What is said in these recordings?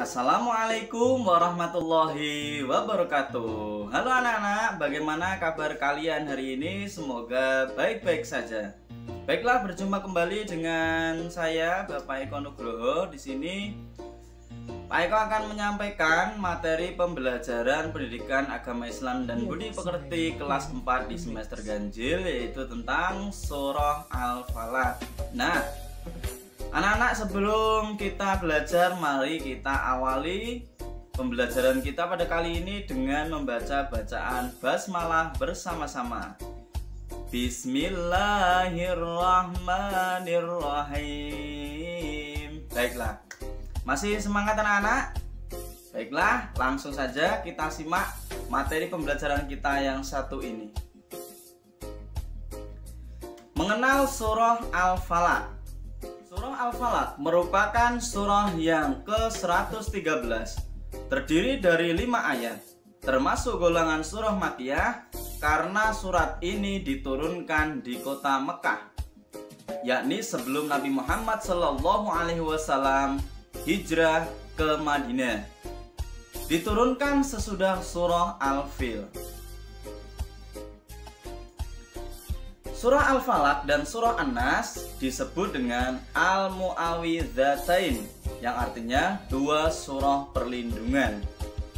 Assalamualaikum warahmatullahi wabarakatuh. Halo anak-anak, bagaimana kabar kalian hari ini? Semoga baik-baik saja. Baiklah, berjumpa kembali dengan saya Bapak Eko Nugroho. Di sini Pak Eko akan menyampaikan materi pembelajaran pendidikan agama Islam dan budi pekerti kelas 4 di semester ganjil, yaitu tentang surah Al-Falaq. Nah, anak-anak, sebelum kita belajar, mari kita awali pembelajaran kita pada kali ini dengan membaca bacaan basmalah bersama-sama. Bismillahirrahmanirrahim. Baiklah, masih semangat anak-anak? Baiklah, langsung saja kita simak materi pembelajaran kita yang satu ini. Mengenal surah Al-Falaq. Surah Al-Falaq merupakan surah yang ke-113, terdiri dari 5 ayat, termasuk golongan surah Makkiyah karena surat ini diturunkan di kota Mekah, yakni sebelum Nabi Muhammad SAW hijrah ke Madinah. Diturunkan sesudah surah Al-Fil. Surah Al-Falaq dan surah An-Nas disebut dengan Al-Mu'awwidzatain, yang artinya dua surah perlindungan,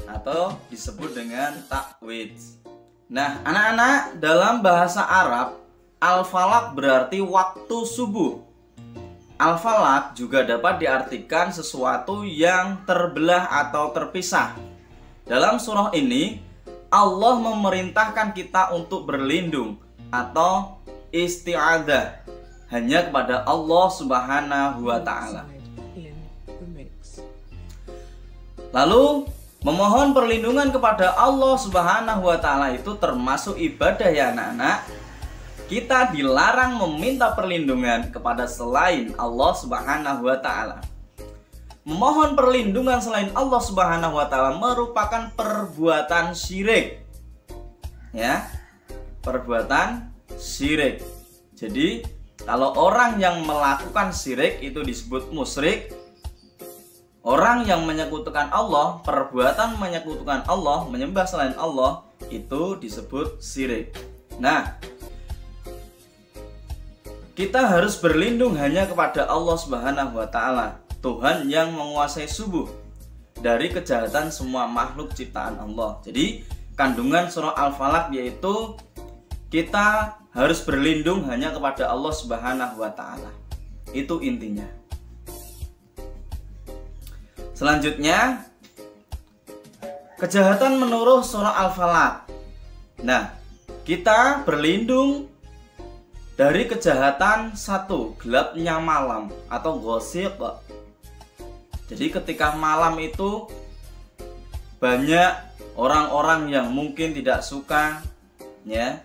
atau disebut dengan ta'widz. Nah, anak-anak, dalam bahasa Arab, Al-Falaq berarti waktu subuh. Al-Falaq juga dapat diartikan sesuatu yang terbelah atau terpisah. Dalam surah ini, Allah memerintahkan kita untuk berlindung atau isti'adzah hanya kepada Allah Subhanahu wa Ta'ala. Lalu, memohon perlindungan kepada Allah Subhanahu wa Ta'ala itu termasuk ibadah ya anak-anak. Kita dilarang meminta perlindungan kepada selain Allah Subhanahu wa Ta'ala. Memohon perlindungan selain Allah Subhanahu wa Ta'ala merupakan perbuatan syirik. Ya, perbuatan syirik. Jadi kalau orang yang melakukan syirik itu disebut musyrik. Orang yang menyekutukan Allah, perbuatan menyekutukan Allah, menyembah selain Allah, itu disebut syirik. Nah, kita harus berlindung hanya kepada Allah Subhanahu wa Ta'ala, Tuhan yang menguasai subuh, dari kejahatan semua makhluk ciptaan Allah. Jadi kandungan surah Al-Falaq yaitu kita harus berlindung hanya kepada Allah Subhanahu wa Ta'ala. Itu intinya. Selanjutnya, kejahatan menurut surah Al-Falaq. Nah, kita berlindung dari kejahatan satu, gelapnya malam atau ghasiq. Jadi ketika malam itu banyak orang-orang yang mungkin tidak suka, ya,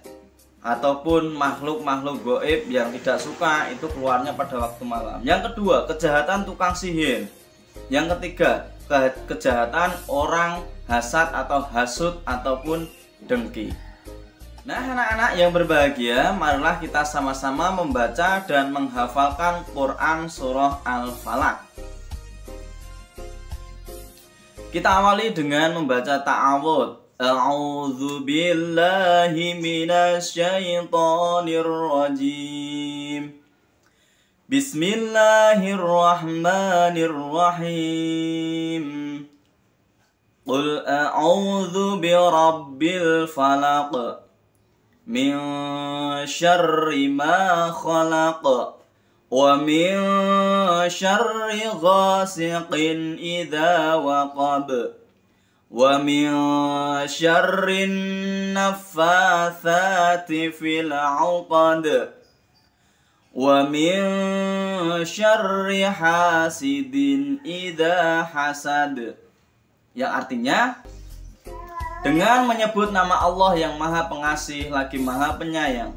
ataupun makhluk-makhluk gaib yang tidak suka itu keluarnya pada waktu malam. Yang kedua, kejahatan tukang sihir. Yang ketiga, kejahatan orang hasad atau hasud ataupun dengki. Nah, anak-anak yang berbahagia, marilah kita sama-sama membaca dan menghafalkan Quran surah Al-Falaq. Kita awali dengan membaca ta'awudz. A'udzu billahi minasyaitonir rajim. Bismillahirrahmanirrahim. Qul a'udzu birabbil falaq min syarri ma khalaq wa min syarri ghasiqin idza waqab wa min syarrin naffatsati fil 'uqad wa min syarri hasidin idza hasad. Yang artinya, dengan menyebut nama Allah yang Maha Pengasih lagi Maha Penyayang.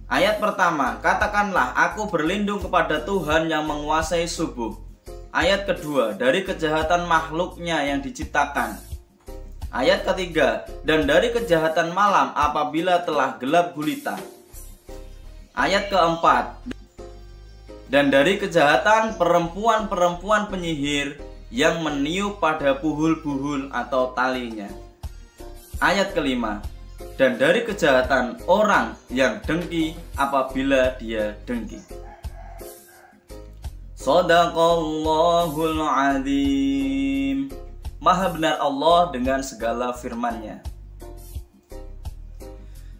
Ayat pertama, katakanlah aku berlindung kepada Tuhan yang menguasai subuh. Ayat kedua, dari kejahatan makhluknya yang diciptakan. Ayat ketiga, dan dari kejahatan malam apabila telah gelap gulita. Ayat keempat, dan dari kejahatan perempuan-perempuan penyihir yang meniup pada buhul-buhul atau talinya. Ayat kelima, dan dari kejahatan orang yang dengki apabila dia dengki. Shadaqallahul azim. Maha benar Allah dengan segala firman-Nya.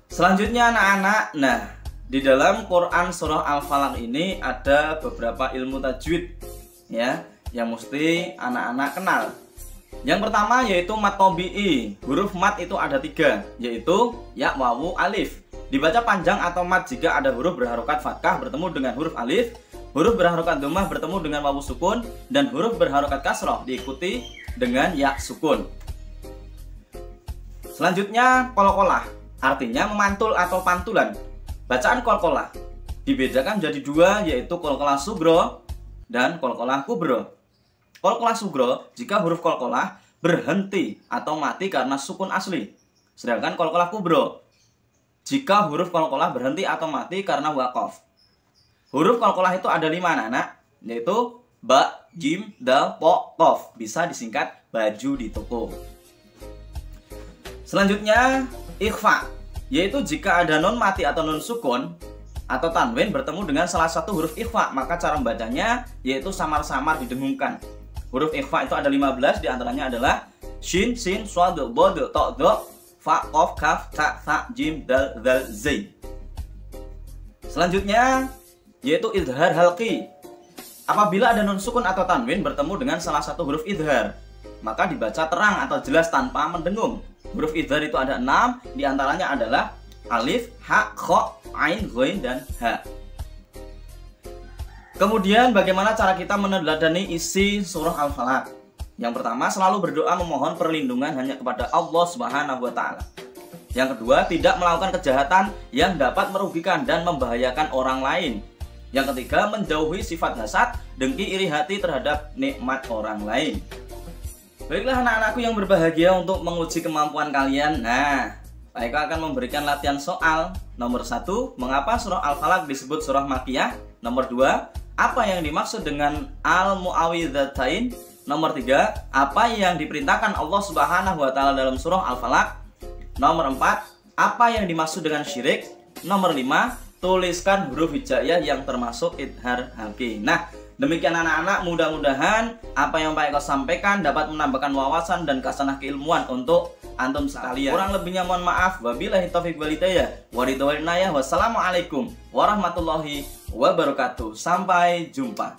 Selanjutnya anak-anak, nah di dalam Quran surah Al-Falaq ini ada beberapa ilmu tajwid ya, yang mesti anak-anak kenal. Yang pertama yaitu mat tabi'i. Huruf mat itu ada 3, yaitu ya, wawu, alif. Dibaca panjang atau mat jika ada huruf berharokat fathah bertemu dengan huruf alif, huruf berharokat dhammah bertemu dengan wawu sukun, dan huruf berharokat kasroh diikuti dengan ya sukun. Selanjutnya qalqalah, artinya memantul atau pantulan. Bacaan qalqalah dibedakan jadi 2, yaitu qalqalah sugro dan qalqalah kubro. Qalqalah sugro jika huruf qalqalah berhenti atau mati karena sukun asli. Sedangkan qalqalah kubro jika huruf qalqalah berhenti atau mati karena waqaf. Huruf qalqalah itu ada 5 anak-anak, yaitu ba, jim, dal, po, qof. Bisa disingkat baju di toko. Selanjutnya ikhfa, yaitu jika ada nun mati atau nun sukun atau tanwin bertemu dengan salah satu huruf ikhfa, maka cara membacanya yaitu samar-samar didengungkan. Huruf ikhfa itu ada 15, diantaranya adalah shin, sin, swad, bod, to, do, fa, qof, kaf, ta, tha, jim, dal, zal, zai. Selanjutnya yaitu idhar halqi. Apabila ada nun sukun atau tanwin bertemu dengan salah satu huruf idhar, maka dibaca terang atau jelas tanpa mendengung. Huruf idhar itu ada 6, diantaranya adalah alif, ha, kho, ain, ghain, dan ha. Kemudian bagaimana cara kita meneladani isi surah Al-Falaq? Yang pertama, selalu berdoa memohon perlindungan hanya kepada Allah Subhanahu wa Ta'ala. Yang kedua, tidak melakukan kejahatan yang dapat merugikan dan membahayakan orang lain. Yang ketiga, menjauhi sifat hasad, dengki, iri hati terhadap nikmat orang lain. Baiklah anak-anakku yang berbahagia, untuk menguji kemampuan kalian, nah, Pak Eko akan memberikan latihan soal. Nomor 1, mengapa surah Al-Falaq disebut surah Makkiyah? Nomor 2, apa yang dimaksud dengan Al-Mu'awwidzatain? Nomor 3, apa yang diperintahkan Allah Subhanahu wa Ta'ala dalam surah Al-Falaq? Nomor 4, apa yang dimaksud dengan syirik? Nomor 5, tuliskan huruf hijaiyah yang termasuk idhar halqi. Nah, demikian anak-anak, mudah-mudahan apa yang Pak Eko sampaikan dapat menambahkan wawasan dan kasanah keilmuan untuk antum sekalian. Kurang lebihnya mohon maaf. Wabillahi taufiq wal hidayah. Wassalamualaikum warahmatullahi wabarakatuh. Sampai jumpa.